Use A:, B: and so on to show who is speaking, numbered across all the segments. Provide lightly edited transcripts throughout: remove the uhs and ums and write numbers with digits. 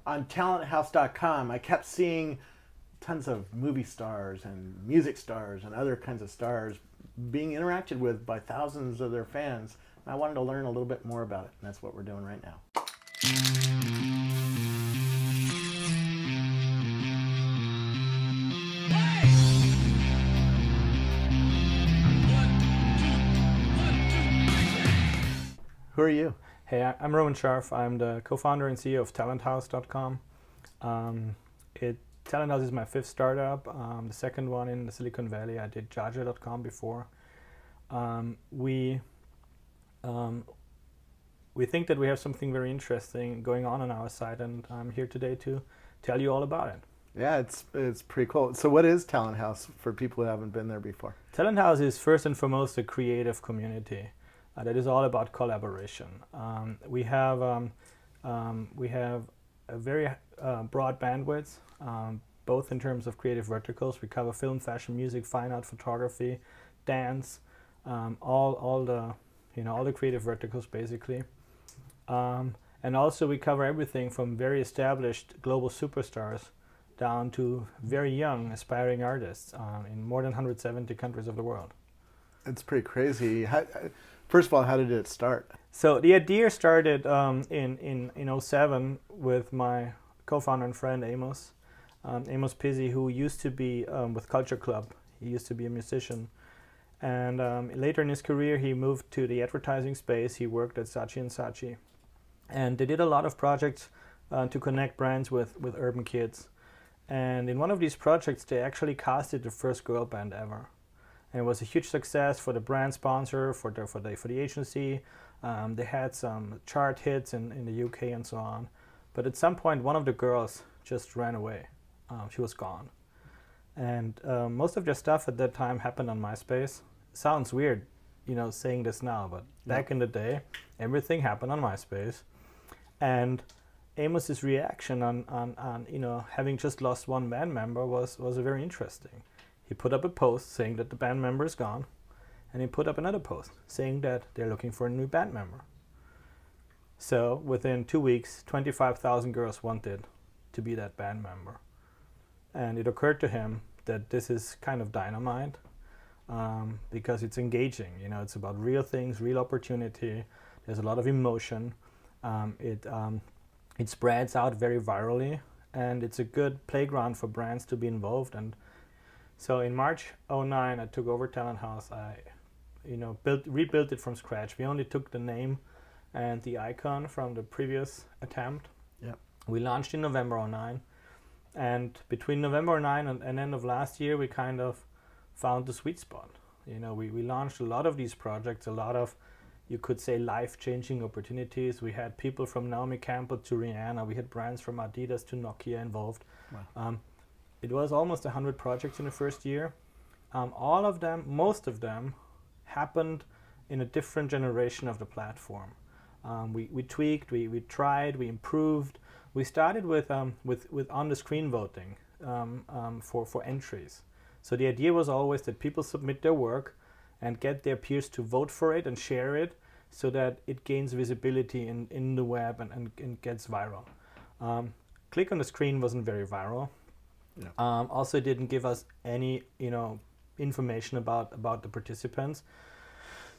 A: on talenthouse.com, I kept seeing tons of movie stars and music stars and other kinds of stars being interacted with by thousands of their fans. And I wanted to learn a little bit more about it, and that's what we're doing right now. Who are you?
B: Hey, I'm Roman Scharf. I'm the co-founder and CEO of Talenthouse.com. Talenthouse is my fifth startup, the second one in the Silicon Valley. I did Jaja.com before. We think that we have something very interesting going on our side, and I'm here today to tell you all about it.
A: Yeah, it's pretty cool. So what is Talenthouse for people who haven't been there before?
B: Talenthouse is first and foremost a creative community that is all about collaboration. We have a very broad bandwidth, both in terms of creative verticals. We cover film, fashion, music, fine art, photography, dance, all the creative verticals basically. And also we cover everything from very established global superstars down to very young aspiring artists in more than 170 countries of the world.
A: It's pretty crazy. First of all, how did it start?
B: So the idea started in 2007 with my co-founder and friend Amos Pizzi, who used to be with Culture Club. He used to be a musician. And later in his career, he moved to the advertising space. He worked at Saatchi & Saatchi. And they did a lot of projects to connect brands with urban kids. And in one of these projects, they actually casted the first girl band ever. And it was a huge success for the brand sponsor, for the agency. They had some chart hits in the UK and so on. But at some point, one of the girls just ran away. She was gone. And most of their stuff at that time happened on MySpace. Sounds weird, saying this now, but back in the day, everything happened on MySpace. And Amos's reaction on having just lost one band member was very interesting. He put up a post saying that the band member is gone, and he put up another post saying that they're looking for a new band member. So within 2 weeks, 25,000 girls wanted to be that band member. And it occurred to him that this is kind of dynamite because it's engaging. It's about real things, real opportunity. There's a lot of emotion. It spreads out very virally, and it's a good playground for brands to be involved. And so in March 2009, I took over Talenthouse. I, rebuilt it from scratch. We only took the name and the icon from the previous attempt.
A: Yep.
B: We launched in November 2009, and between November 2009 and end of last year, we kind of found the sweet spot. We launched a lot of these projects, a lot of, you could say, life-changing opportunities. We had people from Naomi Campbell to Rihanna. We had brands from Adidas to Nokia involved. Wow. It was almost 100 projects in the first year. All of them, most of them, happened in a different generation of the platform. We tweaked, we tried, we improved. We started with on-the-screen voting for entries. So the idea was always that people submit their work and get their peers to vote for it and share it so that it gains visibility in the web and gets viral. Click on the screen wasn't very viral. Yeah. Also, it didn't give us any, information about the participants.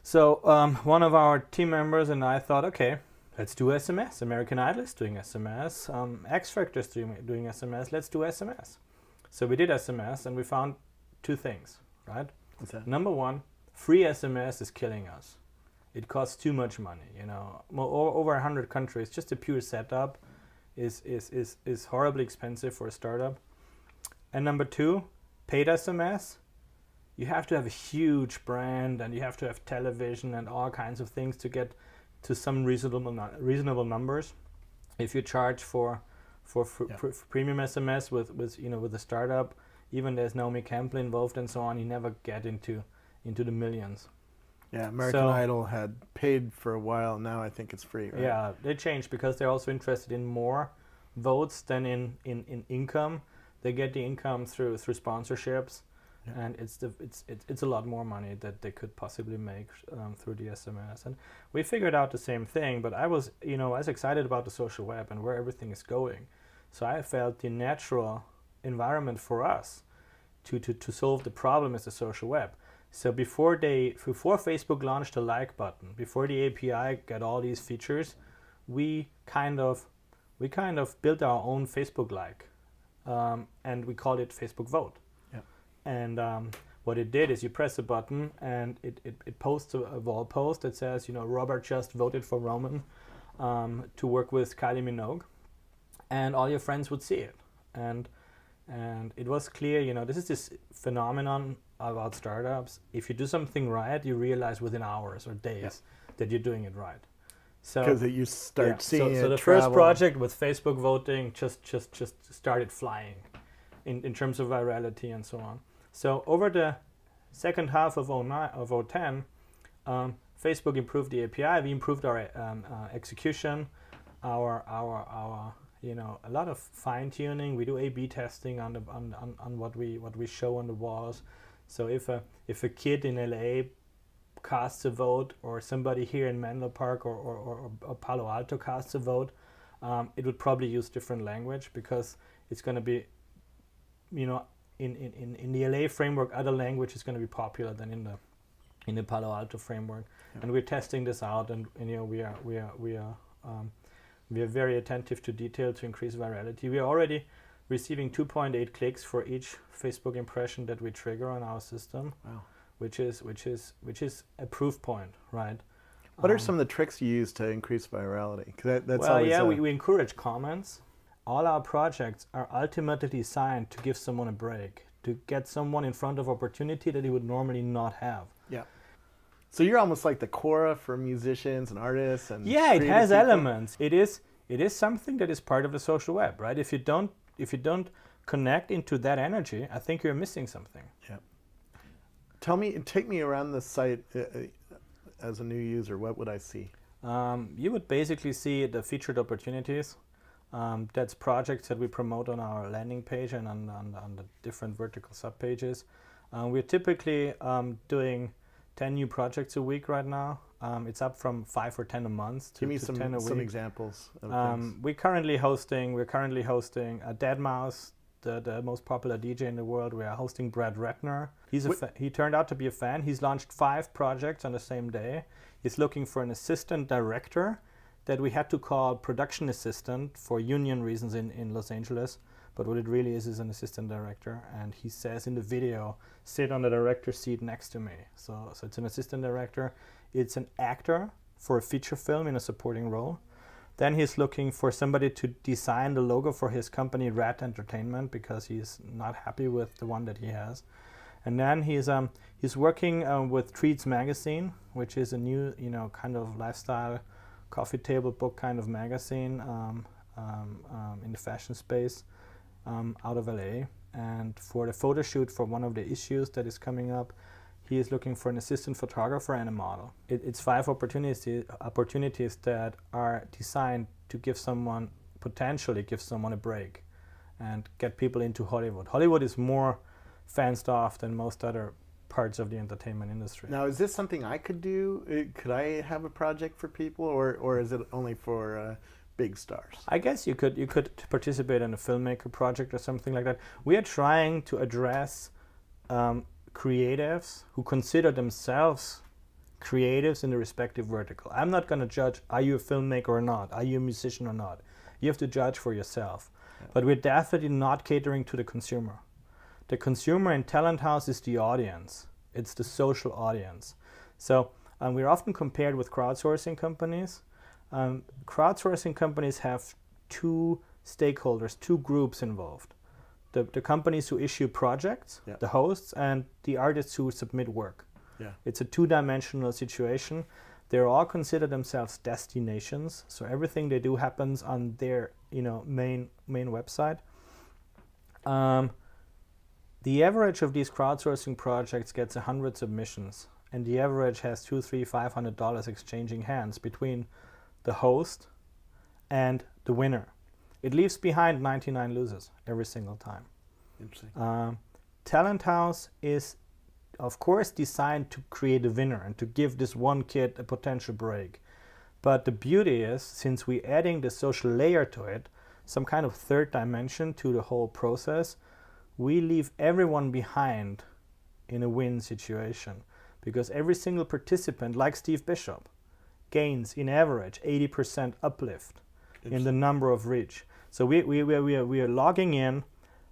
B: So one of our team members and I thought, okay, let's do SMS. American Idol is doing SMS. X Factor is doing SMS. Let's do SMS. So we did SMS, and we found two things, right?
A: What's that?
B: Number one, free SMS is killing us. It costs too much money. Over 100 countries, just a pure setup is horribly expensive for a startup. And number two, paid SMS, you have to have a huge brand, and you have to have television and all kinds of things to get to some reasonable numbers. If you charge for premium SMS with a startup, even there's Naomi Campbell involved and so on, you never get into the millions.
A: Yeah, American Idol had paid for a while. Now I think it's free, right?
B: Yeah, they changed because they're also interested in more votes than in income. They get the income through sponsorships, and it's a lot more money that they could possibly make through the SMS. And we figured out the same thing. But I was excited about the social web and where everything is going. So I felt the natural environment for us to solve the problem is the social web. So before Facebook launched the like button, before the API got all these features, we kind of built our own Facebook like, and we called it Facebook Vote.
A: Yeah.
B: And what it did is you press a button and it posts a wall post that says, you know, Robert just voted for Roman to work with Kylie Minogue, and all your friends would see it. And it was clear, you know, this is this phenomenon about startups. If you do something right, you realize within hours or days that you're doing it right. So
A: because you start seeing
B: so
A: it
B: the
A: travel.
B: first project with Facebook voting just started flying in terms of virality and so on. So over the second half of 2010, Facebook improved the API. We improved our execution, our you know, a lot of fine tuning. We do A/B testing on what we show on the walls. So if a kid in LA casts a vote, or somebody here in Menlo Park or Palo Alto casts a vote, it would probably use different language, because it's going to be, you know, in the LA framework, other language is going to be popular than in the Palo Alto framework. Yeah. And we're testing this out, and you know, we are very attentive to detail to increase virality. We are already receiving 2.8 clicks for each Facebook impression that we trigger on our system.
A: Wow.
B: Which is a proof point, right?
A: What are some of the tricks you use to increase virality? 'Cause that's
B: well,
A: always
B: yeah, we encourage comments. All our projects are ultimately designed to give someone a break, to get someone in front of opportunity that he would normally not have.
A: Yeah. So you're almost like the Quora for musicians and artists and
B: yeah, it has
A: people.
B: elements. It is something that is part of the social web, right? If you don't connect into that energy, I think you're missing something.
A: Yeah. Take me around the site as a new user. What would I see?
B: You would basically see the featured opportunities. That's projects that we promote on our landing page and on the different vertical subpages. We're typically doing 10 new projects a week right now. It's up from 5 or 10 a month to,
A: Give me
B: to 10 a week.
A: some examples of things.
B: We're currently hosting a Deadmau5, the most popular DJ in the world. We are hosting Brad Ratner. He turned out to be a fan. He's launched 5 projects on the same day. He's looking for an assistant director that we had to call production assistant for union reasons in Los Angeles. But what it really is an assistant director. And he says in the video, sit on the director's seat next to me. So it's an assistant director. It's an actor for a feature film in a supporting role. Then he's looking for somebody to design the logo for his company, Rat Entertainment, because he's not happy with the one that he has. And then he's working with Treats Magazine, which is a new, you know, kind of lifestyle coffee table book kind of magazine in the fashion space out of LA. And for the photo shoot for one of the issues that is coming up, he is looking for an assistant photographer and a model. It's 5 opportunities that are designed to potentially give someone a break and get people into Hollywood. Hollywood is more fenced off than most other parts of the entertainment industry.
A: Now, is this something I could do? Could I have a project for people, or is it only for big stars?
B: I guess you could participate in a filmmaker project or something like that. We are trying to address creatives who consider themselves creatives in the respective vertical. I'm not going to judge, are you a filmmaker or not? Are you a musician or not? You have to judge for yourself. Yeah. But we're definitely not catering to the consumer. The consumer in Talenthouse is the audience. It's the social audience. So we're often compared with crowdsourcing companies. Crowdsourcing companies have 2 stakeholders, 2 groups involved. The companies who issue projects, yeah, the hosts, and the artists who submit work. Yeah. It's a 2-dimensional situation. They all consider themselves destinations, so everything they do happens on their, you know, main website. The average of these crowdsourcing projects gets 100 submissions, and the average has $200, $300, $500 exchanging hands between the host and the winner. It leaves behind 99 losers every single time.
A: Interesting.
B: Talenthouse is, of course, designed to create a winner and to give this one kid a potential break. But the beauty is, since we're adding the social layer to it, some kind of third dimension to the whole process, we leave everyone behind in a win situation, because every single participant, like Steve Bishop, gains in average 80% uplift in the number of reach. So we are logging in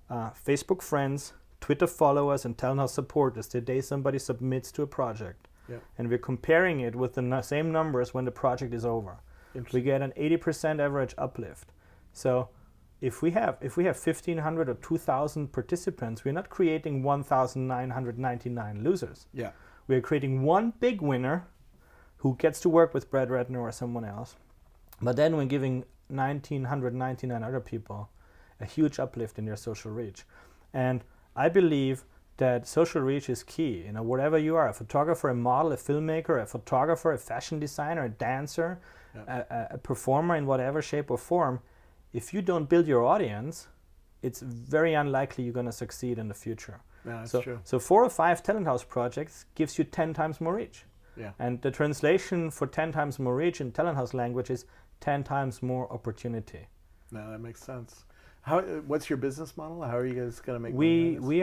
B: Facebook friends, Twitter followers, and Talenthouse supporters the day somebody submits to a project. Yeah. And we're comparing it with the same numbers when the project is over. We get an 80% average uplift. So if we have 1,500 or 2,000 participants, we're not creating 1,999 losers. Yeah. We're creating one big winner who gets to work with Brad Ratner or someone else. But then we're giving 1,999 other people a huge uplift in their social reach. And I believe that social reach is key. You know, whatever you are, a photographer, a model, a filmmaker, a photographer, a fashion designer, a dancer, a performer in whatever shape or form, if you don't build your audience, it's very unlikely you're going to succeed in the future.
A: Yeah, that's true.
B: So 4 or 5 Talenthouse projects gives you 10 times more reach.
A: Yeah.
B: And the translation for 10 times more reach in Talenthouse language is 10 times more opportunity.
A: No, that makes sense. What's your business model? How are you guys going to make
B: money? We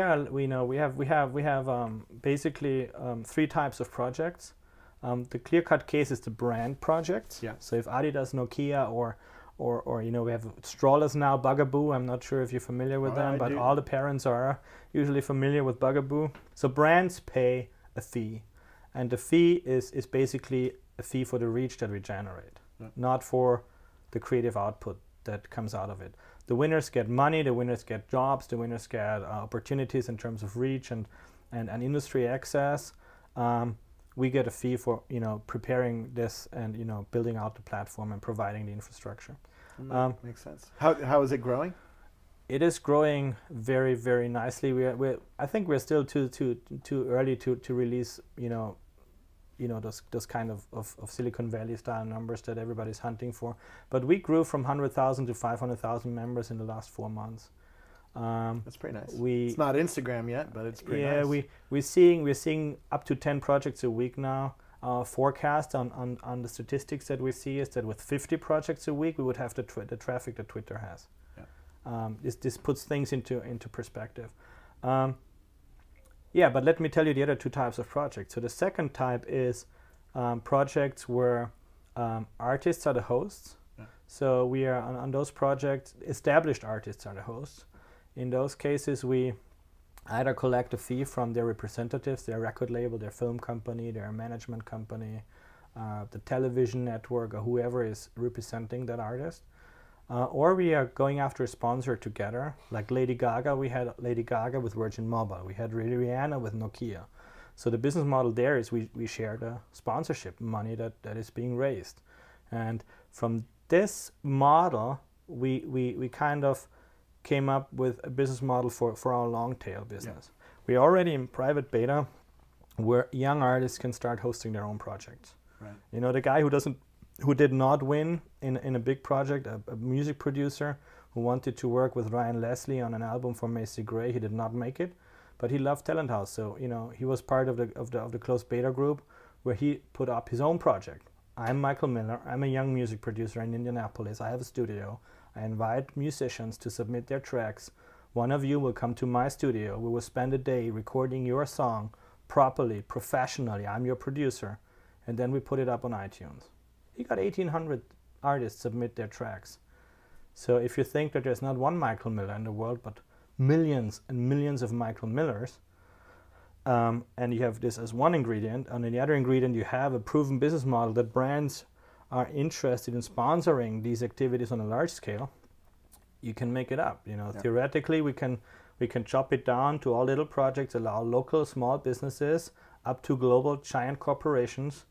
B: have basically 3 types of projects. The clear-cut case is the brand projects. Yeah. So if Adidas, Nokia, or you know, we have strollers now, Bugaboo. I'm not sure if you're familiar with them, but all the parents are usually familiar with Bugaboo. So brands pay a fee, and the fee is basically a fee for the reach that we generate, not for the creative output that comes out of it. The winners get money, the winners get jobs, the winners get opportunities in terms of reach and industry access. We get a fee for, you know, preparing this and, you know, building out the platform and providing the infrastructure.
A: Makes sense. How is it growing?
B: It is growing very, very nicely. I think we're still too early to release, you know, those kind of Silicon Valley style numbers that everybody's hunting for. But we grew from 100,000 to 500,000 members in the last 4 months.
A: That's pretty nice. It's not Instagram yet, but it's pretty nice.
B: Yeah, we're seeing up to 10 projects a week now. Our forecast on the statistics that we see is that with 50 projects a week, we would have the traffic that Twitter has. Yeah. This puts things into perspective. Yeah, but let me tell you the other 2 types of projects. So the second type is projects where artists are the hosts. Yeah. So we are on those projects, established artists are the hosts. In those cases, we either collect a fee from their representatives, their record label, their film company, their management company, the television network, or whoever is representing that artist. Or we are going after a sponsor together, like Lady Gaga. We had Lady Gaga with Virgin Mobile. We had Rihanna with Nokia. So the business model there is we share the sponsorship money that is being raised. And from this model, we kind of came up with a business model for our long tail business. Yeah. We're already in private beta where young artists can start hosting their own projects. Right. You know, the guy who did not win in a big project, a music producer who wanted to work with Ryan Leslie on an album for Macy Gray, he did not make it, but he loved Talenthouse. So, you know, he was part of the closed beta group where he put up his own project. I'm Michael Miller. I'm a young music producer in Indianapolis. I have a studio. I invite musicians to submit their tracks. One of you will come to my studio. We will spend a day recording your song properly, professionally. I'm your producer. And then we put it up on iTunes. He got 1,800 artists submit their tracks. So if you think that there's not one Michael Miller in the world, but millions and millions of Michael Millers, and you have this as one ingredient, and in the other ingredient you have a proven business model that brands are interested in sponsoring these activities on a large scale, you can make it up. You know, yeah. Theoretically, we can chop it down to all little projects, allow local small businesses up to global giant corporations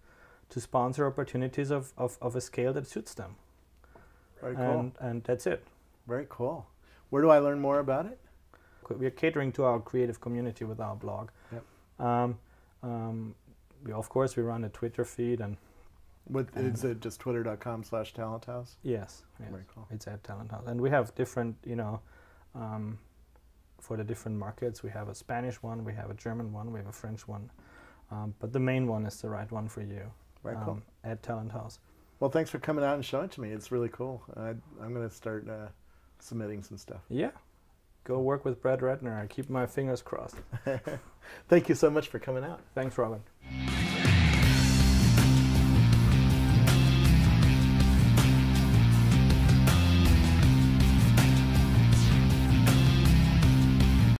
B: to sponsor opportunities of a scale that suits them.
A: Very cool.
B: And that's it.
A: Very cool. Where do I learn more about it?
B: We are catering to our creative community with our blog. Yep. Of course, we run a Twitter feed and.
A: Is it just twitter.com/Talenthouse?
B: Yes.
A: Very cool.
B: It's at Talenthouse. And we have different, you know, for the different markets, we have a Spanish one, we have a German one, we have a French one. But the main one is the right one for you.
A: Very cool.
B: At Talenthouse.
A: Well, thanks for coming out and showing it to me. It's really cool. I'm going to start submitting some stuff.
B: Yeah. Go work with Brad Ratner. I keep my fingers crossed.
A: Thank you so much for coming out.
B: Thanks, Robin.